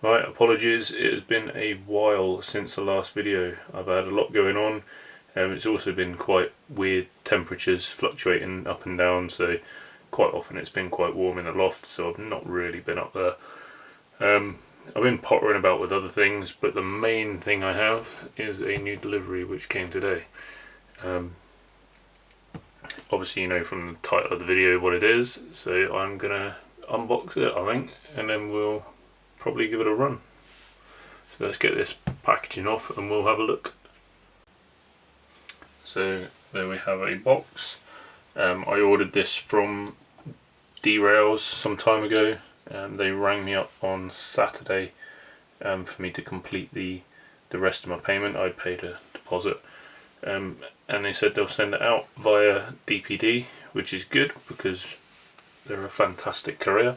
Right, apologies, it has been a while since the last video. I've had a lot going on. It's also been quite weird temperatures fluctuating up and down, so quite often it's been quite warm in the loft, so I've not really been up there. I've been pottering about with other things, but the main thing I have is a new delivery which came today. Obviously you know from the title of the video what it is, so I'm gonna unbox it I think, and then we'll probably give it a run. So let's get this packaging off and we'll have a look. So there we have a box. I ordered this from Derails some time ago. They rang me up on Saturday for me to complete the rest of my payment. I'd paid a deposit, and they said they'll send it out via DPD, which is good because they're a fantastic courier.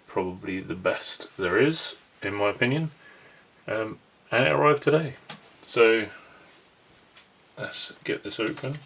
Probably the best there is in my opinion, and it arrived today. So let's get this open.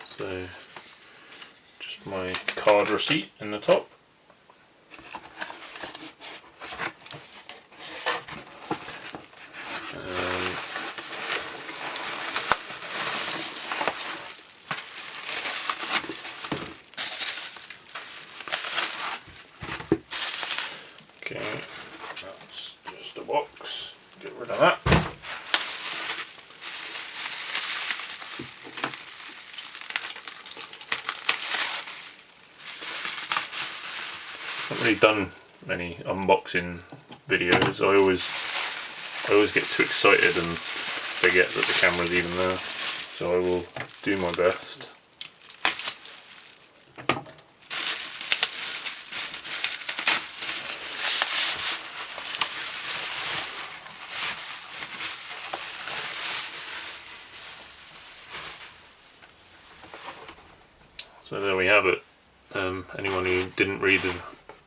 So just my card receipt in the top. Okay, that's just a box. Get rid of that. I haven't really done many unboxing videos. I always get too excited and forget that the camera's even there. So I will do my best. So there we have it. Anyone who didn't read the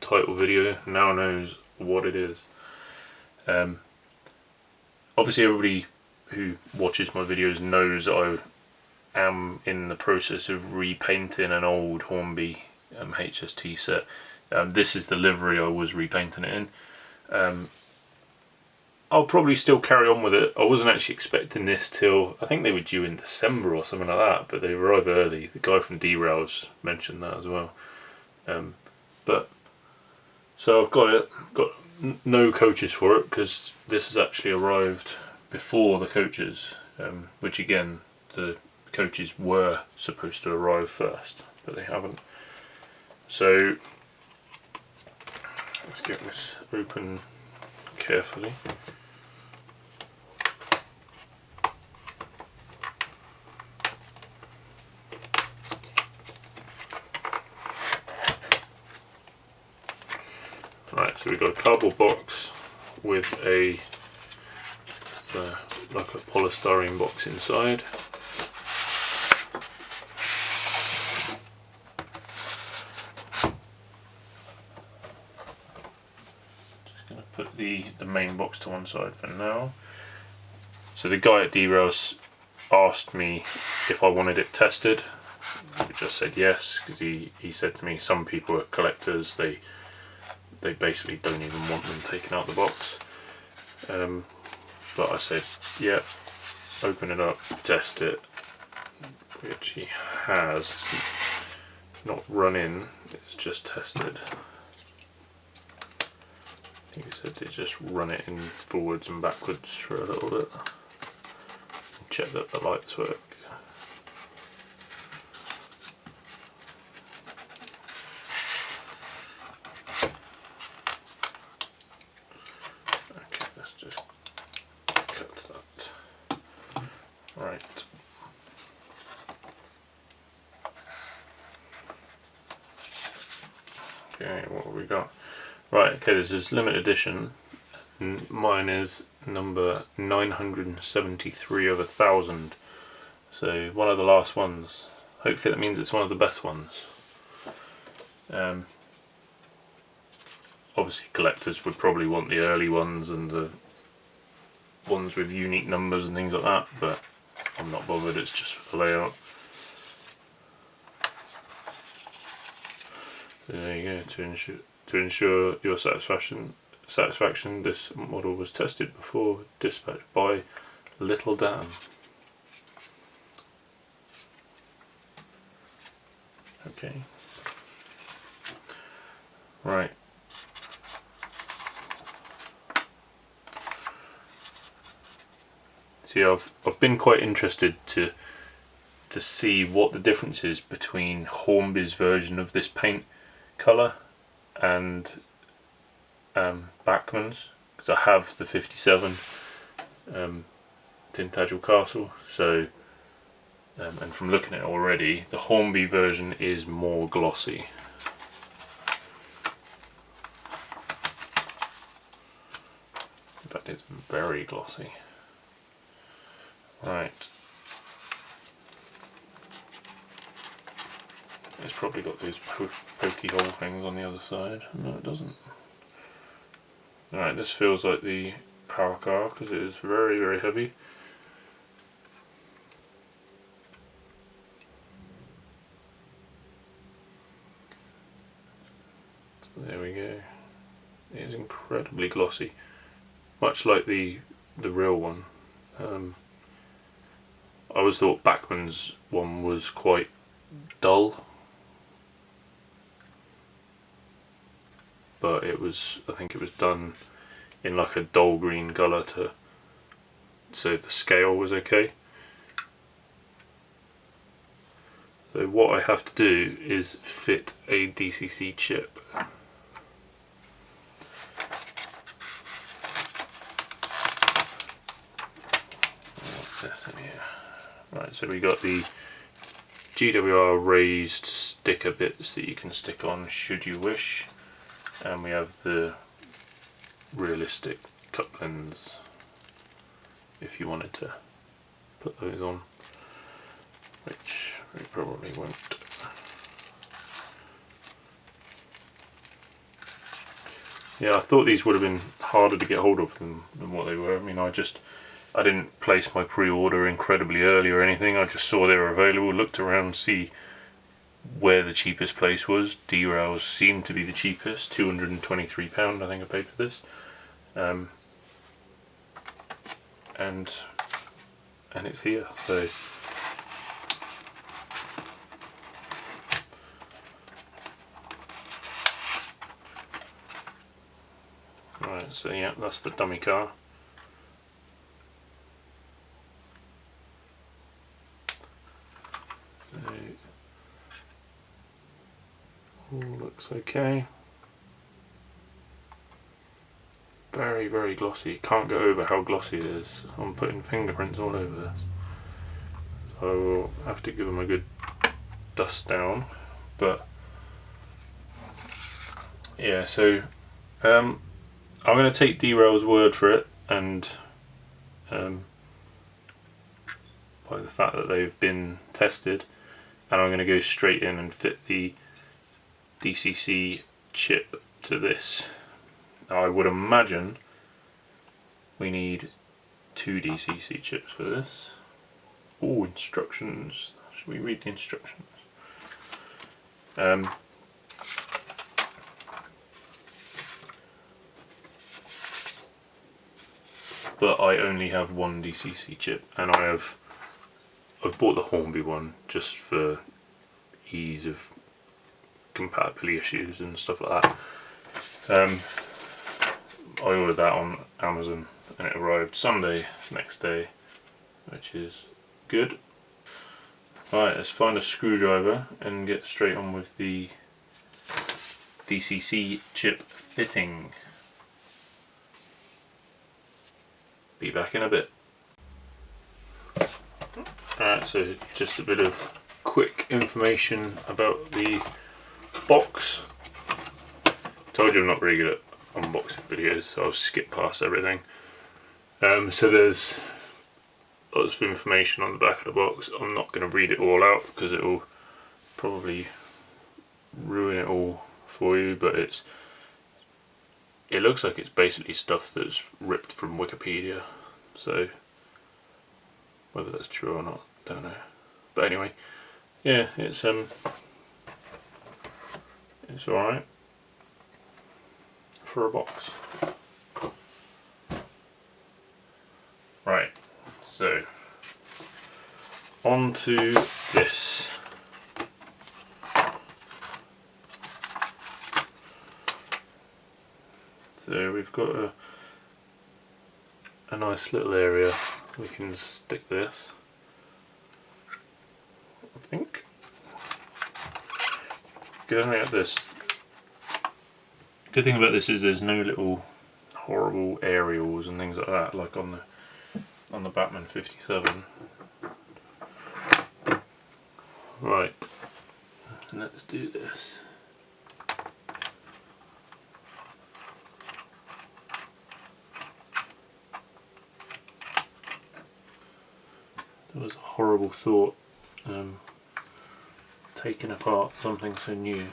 title video now knows what it is. Obviously everybody who watches my videos knows I am in the process of repainting an old Hornby HST set. This is the livery I was repainting it in. I'll probably still carry on with it. I wasn't actually expecting this till, I think they were due in December or something like that, but they arrived early. The guy from Derails mentioned that as well. So I've got no coaches for it because this has actually arrived before the coaches, which again, the coaches were supposed to arrive first, but they haven't. So let's get this open carefully. Right, so we've got a cardboard box with like a polystyrene box inside. Just going to put the main box to one side for now. So the guy at Derails asked me if I wanted it tested. I just said yes, because he said to me some people are collectors, they basically don't even want them taken out the box. But I said, yeah, open it up, test it, which he has. It's not run in, it's just tested. I think he said to just run it in forwards and backwards for a little bit. Check that the lights work. Right. Okay, what have we got? Right, okay, this is limited edition. Mine is number 973 of 1,000. So one of the last ones. Hopefully that means it's one of the best ones. Obviously collectors would probably want the early ones and the ones with unique numbers and things like that, but I'm not bothered, it's just for the layout. So there you go, to ensure your satisfaction, this model was tested before dispatch by Little Dan. Okay. Right. See, I've been quite interested to see what the difference is between Hornby's version of this paint colour and Bachmann's, because I have the 57 Tintagel Castle. So, and from looking at it already, the Hornby version is more glossy. In fact, it's very glossy. Right. It's probably got those pokey hole things on the other side. No, it doesn't. Alright, this feels like the power car because it is very, very heavy. So there we go. It is incredibly glossy, much like the real one. I always thought Bachmann's one was quite dull, but I think it was done in like a dull green colour so the scale was okay. So what I have to do is fit a DCC chip. What's this in here? Right, so we got the GWR raised sticker bits that you can stick on should you wish, and we have the realistic couplings if you wanted to put those on, which we probably won't. Yeah, I thought these would have been harder to get hold of than what they were. I mean, I didn't place my pre-order incredibly early or anything. I just saw they were available, looked around, see where the cheapest place was. D-Rails seemed to be the cheapest, £223 I think I paid for this. And it's here, so right, so yeah, that's the dummy car. So all looks okay. Very, very glossy. Can't get over how glossy it is. I'm putting fingerprints all over this. So I will have to give them a good dust down. But yeah, so I'm going to take D-Rail's word for it, and by the fact that they've been tested, and I'm going to go straight in and fit the DCC chip to this. Now I would imagine we need 2 DCC chips for this. Oh, instructions. Should we read the instructions? But I only have 1 DCC chip, and I've bought the Hornby one just for ease of compatibility issues and stuff like that. I ordered that on Amazon and it arrived Sunday, next day, which is good. Right, let's find a screwdriver and get straight on with the DCC chip fitting. Be back in a bit. Alright, so just a bit of quick information about the box. Told you I'm not very good at unboxing videos, so I'll skip past everything. So there's lots of information on the back of the box. I'm not going to read it all out because it will probably ruin it all for you, but it looks like it's basically stuff that's ripped from Wikipedia, so whether that's true or not, don't know. But anyway, yeah, it's alright for a box. Right, so on to this. So we've got a nice little area we can stick this, I think. Good thing about this is there's no little horrible aerials and things like that, like on the Batman 57. Right, let's do this. That was a horrible thought, taking apart something so new.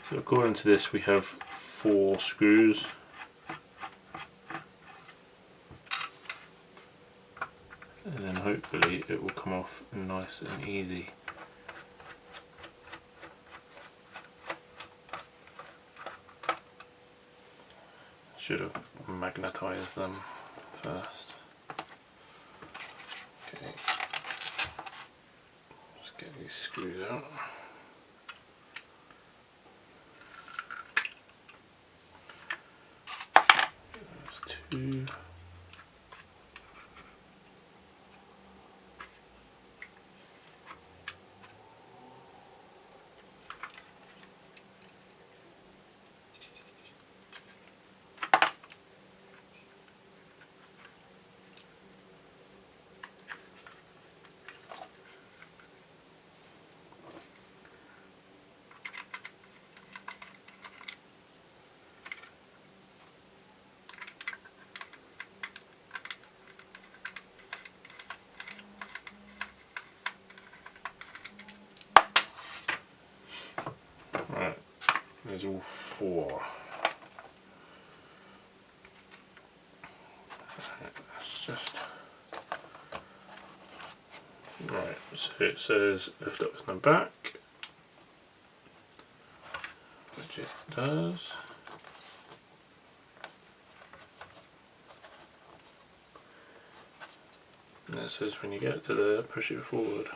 So according to this we have 4 screws. And then hopefully it will come off nice and easy. Should have magnetized them first. Okay, let's get these screws out. There's 2. Right, there's all 4. Let's just... Right, so it says lift up from the back, which it does. And it says when you get to there, push it forward.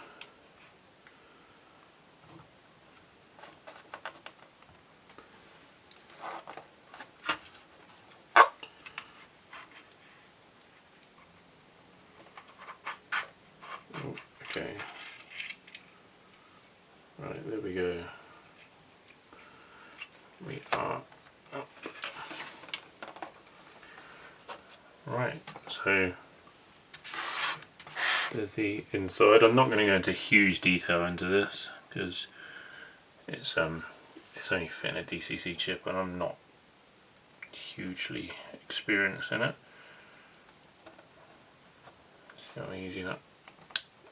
Okay. Right, there we go. We are up. Right, so there's the inside. I'm not going to go into huge detail into this because it's only fitting a DCC chip and I'm not hugely experienced in it. See how easy that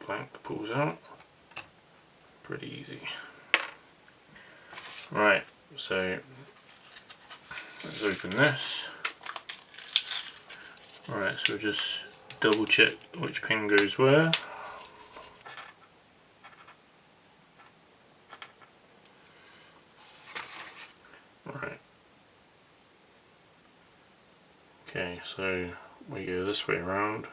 blank pulls out. Pretty easy. Right, so let's open this. Alright, so we'll just double check which pin goes where. Right. Okay, so we go this way around.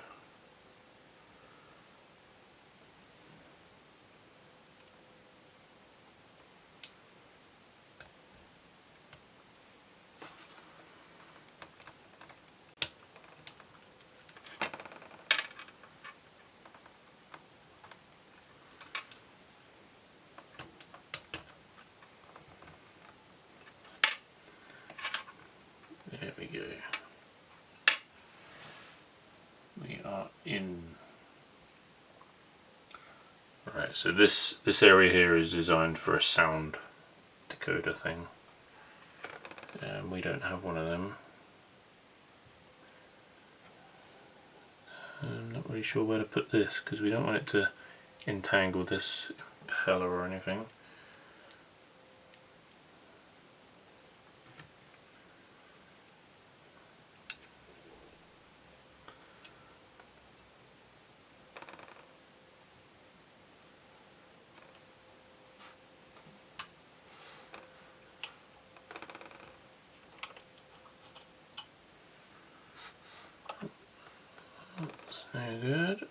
There we go. We are in. Right, so this area here is designed for a sound decoder thing. We don't have one of them. I'm not really sure where to put this because we don't want it to entangle this impeller or anything. That's no good.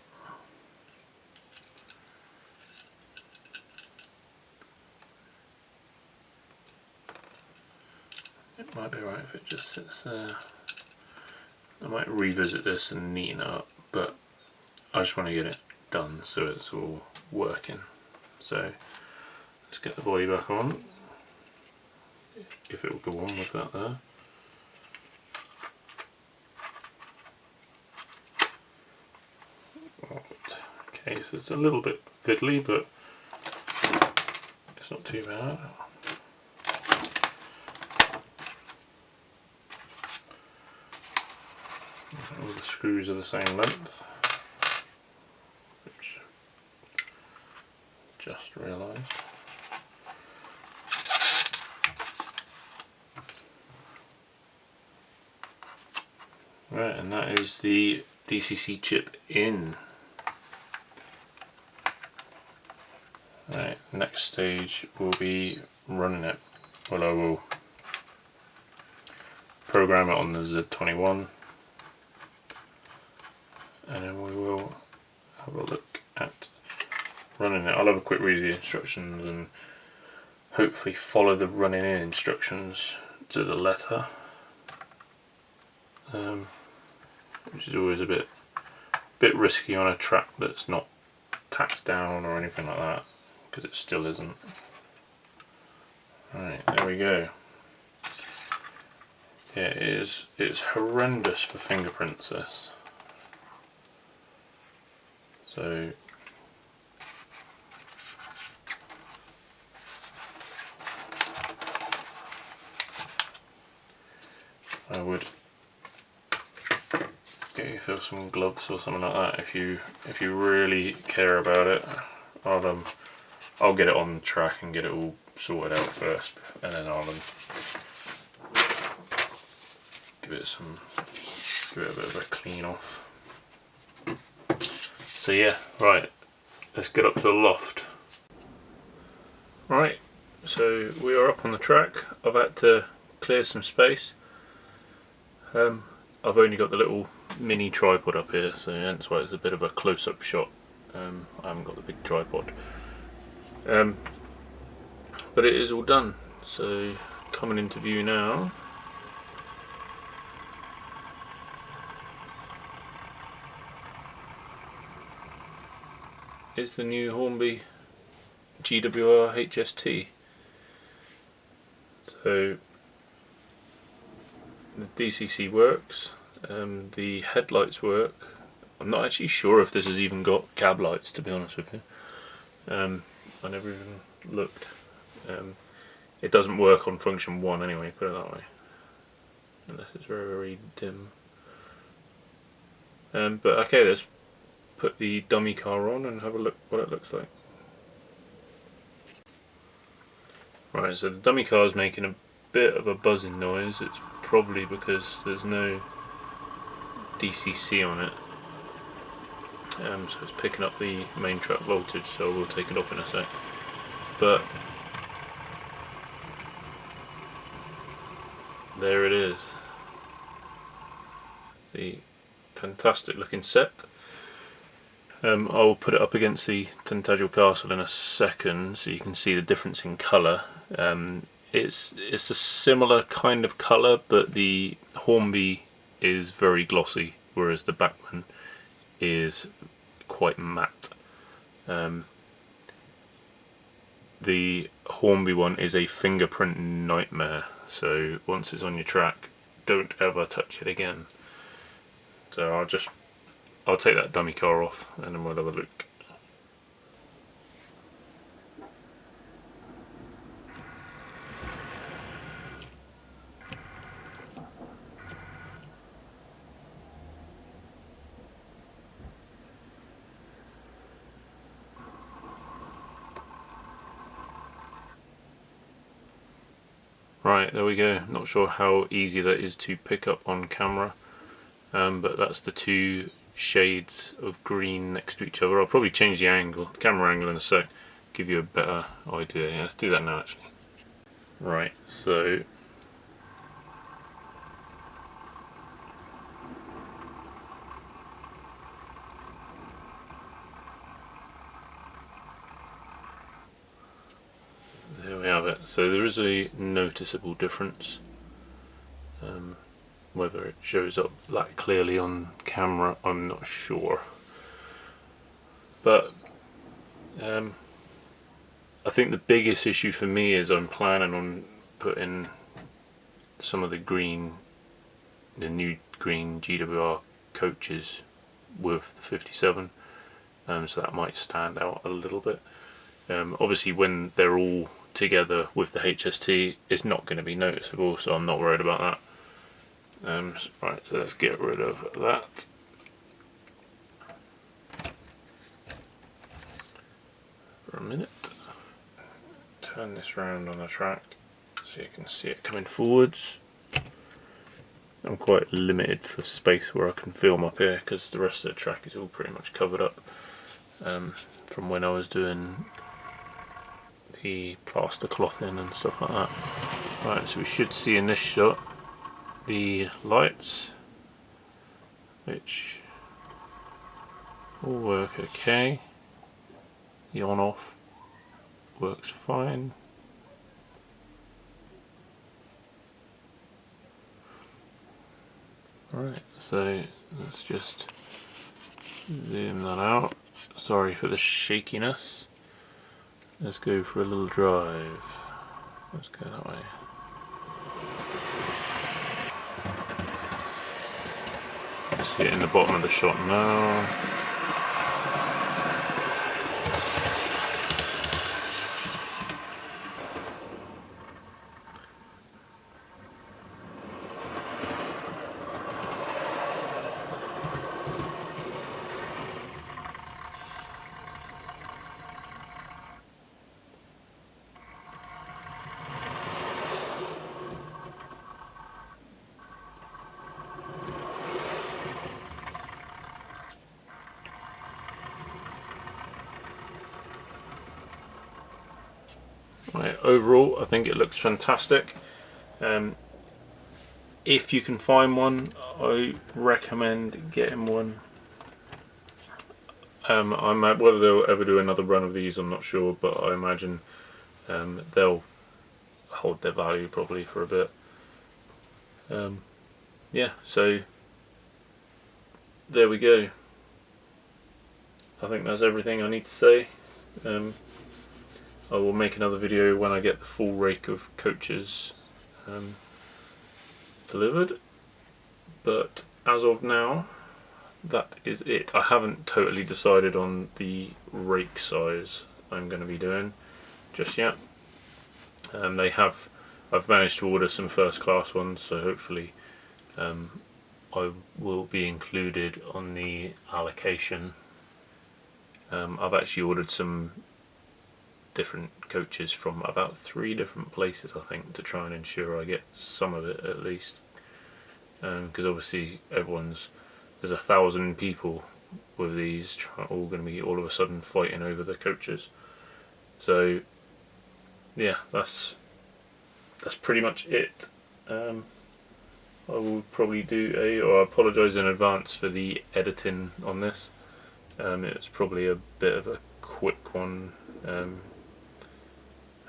It might be right if it just sits there. I might revisit this and neaten it up, but I just want to get it done so it's all working. So let's get the body back on, if it will go on with that there. Okay, so it's a little bit fiddly, but it's not too bad. All the screws are the same length, which just realised. Right, and that is the DCC chip in. Right, next stage will be running it. Well, I will program it on the Z21, and then we will have a look at running it. I'll have a quick read of the instructions and hopefully follow the running in instructions to the letter, which is always a bit risky on a track that's not tacked down or anything like that, because it still isn't. Right, there we go. Yeah, it's horrendous for fingerprints, this. So I would get yourself some gloves or something like that if you really care about it. I'll get it on the track and get it all sorted out first, and then I'll give it a bit of a clean off. So yeah, right, let's get up to the loft. Right, so we are up on the track. I've had to clear some space. I've only got the little mini tripod up here, so that's why it's a bit of a close-up shot. I haven't got the big tripod. But it is all done, so coming into view now. Is the new Hornby GWR HST. So the DCC works, the headlights work. I'm not actually sure if this has even got cab lights, to be honest with you. I never even looked. It doesn't work on function 1 anyway, put it that way. Unless it's very, very dim. But okay, let's put the dummy car on and have a look what it looks like. Right, so the dummy car is making a bit of a buzzing noise. It's probably because there's no DCC on it. So it's picking up the main truck voltage, so we'll take it off in a sec. But there it is. The fantastic looking set. I'll put it up against the Tintagel Castle in a second so you can see the difference in colour. It's a similar kind of colour, but the Hornby is very glossy, whereas the Bachmann is quite matte. The Hornby one is a fingerprint nightmare, so once it's on your track, don't ever touch it again. So I'll take that dummy car off and then we'll have a look. Right, there we go. Not sure how easy that is to pick up on camera, but that's the two shades of green next to each other. I'll probably change the angle, camera angle in a sec, give you a better idea. Yeah, let's do that now actually. Right, so there we have it. So there is a noticeable difference. Whether it shows up that clearly on camera, I'm not sure. But I think the biggest issue for me is I'm planning on putting some of the new green GWR coaches with the 57, so that might stand out a little bit. Obviously when they're all together with the HST, it's not going to be noticeable, so I'm not worried about that. Right, so let's get rid of that. For a minute. Turn this round on the track so you can see it coming forwards. I'm quite limited for space where I can film up here because the rest of the track is all pretty much covered up from when I was doing the plaster clothing and stuff like that. Right, so we should see in this shot the lights, which all work okay. The on off works fine. Right, so let's just zoom that out. Sorry for the shakiness. Let's go for a little drive. Let's go that way. See it in the bottom of the shot now. Right, overall I think it looks fantastic. If you can find one, I recommend getting one. Whether they'll ever do another run of these I'm not sure, but I imagine they'll hold their value probably for a bit. Yeah, so there we go. I think that's everything I need to say. I will make another video when I get the full rake of coaches delivered, but as of now that is it. I haven't totally decided on the rake size I'm going to be doing just yet. I've managed to order some first class ones, so hopefully I will be included on the allocation. I've actually ordered some different coaches from about 3 different places, I think, to try and ensure I get some of it at least, because obviously there's 1,000 people with these all going to be all of a sudden fighting over the coaches. So yeah, that's pretty much it. I will probably I apologise in advance for the editing on this. It's probably a bit of a quick one.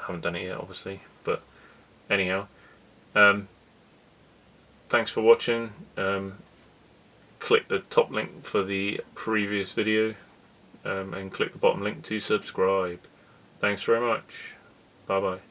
Haven't done it yet obviously, but anyhow, thanks for watching. Click the top link for the previous video and click the bottom link to subscribe. Thanks very much. Bye bye.